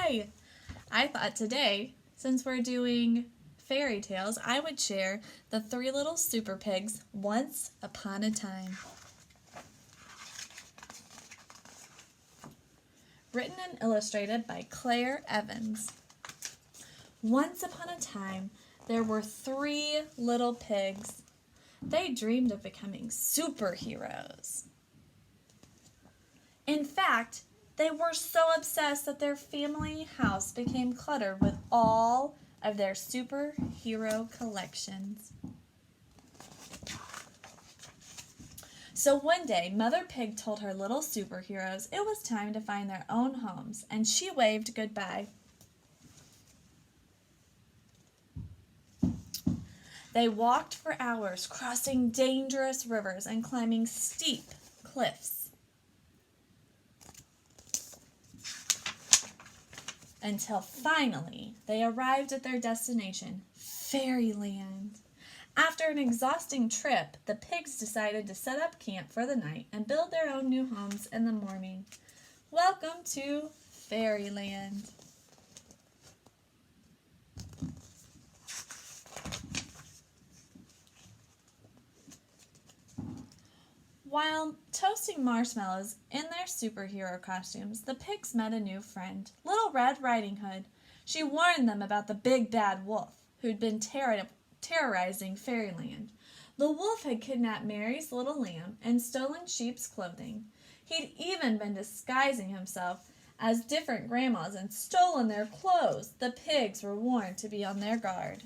Hi! I thought today, since we're doing fairy tales, I would share The Three Little Super Pigs Once Upon a Time. Written and illustrated by Claire Evans. Once upon a time, there were three little pigs. They dreamed of becoming superheroes. In fact, they were so obsessed that their family house became cluttered with all of their superhero collections. So one day, Mother Pig told her little superheroes it was time to find their own homes, and she waved goodbye. They walked for hours, crossing dangerous rivers and climbing steep cliffs, until finally they arrived at their destination, Fairyland. After an exhausting trip, the pigs decided to set up camp for the night and build their own new homes in the morning. Welcome to Fairyland. While toasting marshmallows in their superhero costumes, the pigs met a new friend, Little Red Riding Hood. She warned them about the big bad wolf who'd been terrorizing Fairyland. The wolf had kidnapped Mary's little lamb and stolen sheep's clothing. He'd even been disguising himself as different grandmas and stolen their clothes. The pigs were warned to be on their guard.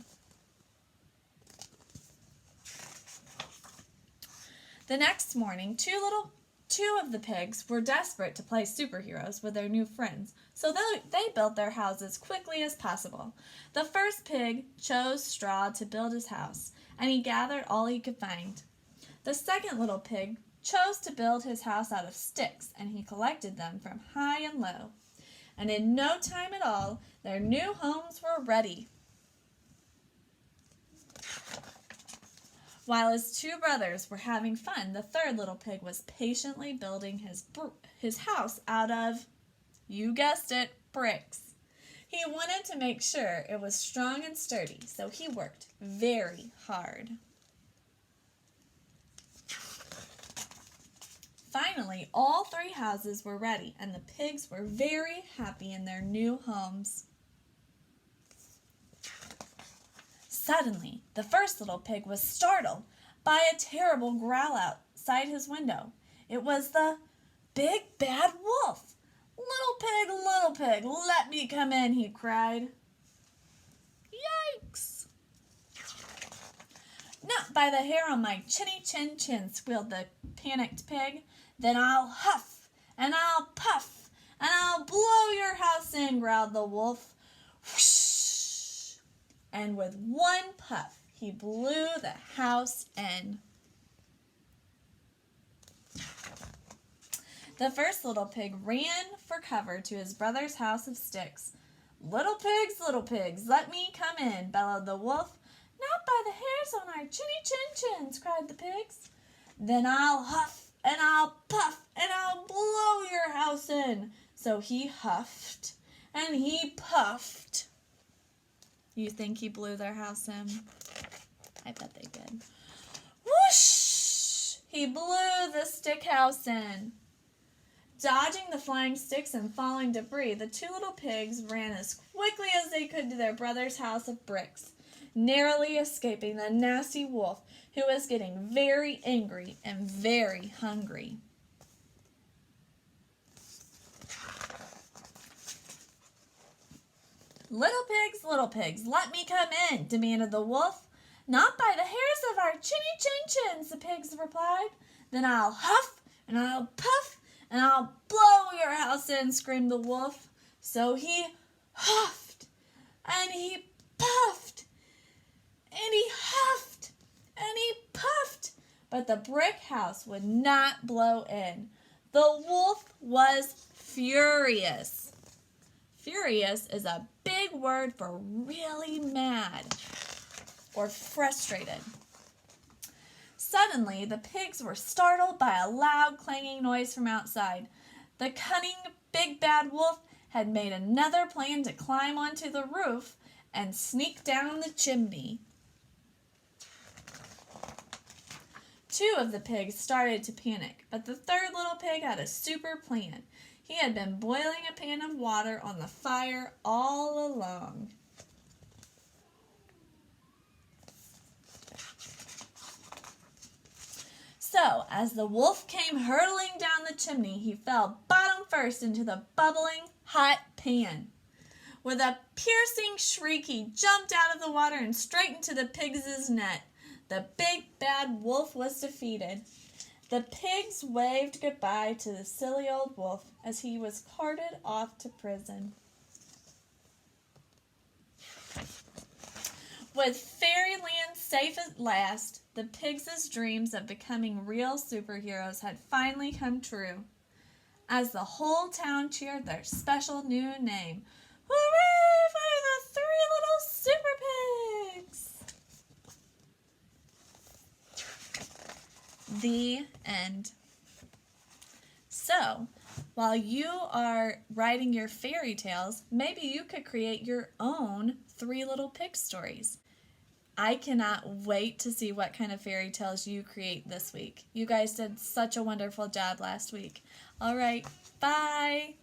The next morning, two of the pigs were desperate to play superheroes with their new friends, so they built their houses quickly as possible. The first pig chose straw to build his house, and he gathered all he could find. The second little pig chose to build his house out of sticks, and he collected them from high and low. And in no time at all, their new homes were ready. While his two brothers were having fun, the third little pig was patiently building his house out of, you guessed it, bricks. He wanted to make sure it was strong and sturdy, so he worked very hard. Finally, all three houses were ready, and the pigs were very happy in their new homes. Suddenly, the first little pig was startled by a terrible growl outside his window. It was the big bad wolf. Little pig, let me come in," he cried. Yikes! "Not by the hair on my chinny chin chin," squealed the panicked pig. "Then I'll huff, and I'll puff, and I'll blow your house in," growled the wolf. Whoosh! And with one puff, he blew the house in. The first little pig ran for cover to his brother's house of sticks. Little pigs, let me come in," bellowed the wolf. "Not by the hairs on our chinny chin chins," cried the pigs. "Then I'll huff, and I'll puff, and I'll blow your house in." So he huffed, and he puffed. You think he blew their house in? I bet they did. Whoosh! He blew the stick house in. Dodging the flying sticks and falling debris, the two little pigs ran as quickly as they could to their brother's house of bricks, narrowly escaping the nasty wolf, who was getting very angry and very hungry. Little pigs, let me come in," demanded the wolf. "Not by the hairs of our chinny chin chins," the pigs replied. "Then I'll huff, and I'll puff, and I'll blow your house in," screamed the wolf. So he huffed, and he puffed, and he huffed, and he puffed, but the brick house would not blow in. The wolf was furious. Furious is a big word for really mad or frustrated. Suddenly, the pigs were startled by a loud clanging noise from outside. The cunning big bad wolf had made another plan to climb onto the roof and sneak down the chimney. Two of the pigs started to panic, but the third little pig had a super plan. He had been boiling a pan of water on the fire all along. So, as the wolf came hurtling down the chimney, he fell bottom first into the bubbling, hot pan. With a piercing shriek, he jumped out of the water and straight into the pigs' net. The big bad wolf was defeated. The pigs waved goodbye to the silly old wolf as he was carted off to prison. With fairyland safe at last, the pigs' dreams of becoming real superheroes had finally come true. As the whole town cheered their special new name, hooray for the 3 little super pigs! The end. So, while you are writing your fairy tales, maybe you could create your own 3 Little Pig stories. I cannot wait to see what kind of fairy tales you create this week. You guys did such a wonderful job last week. All right, bye.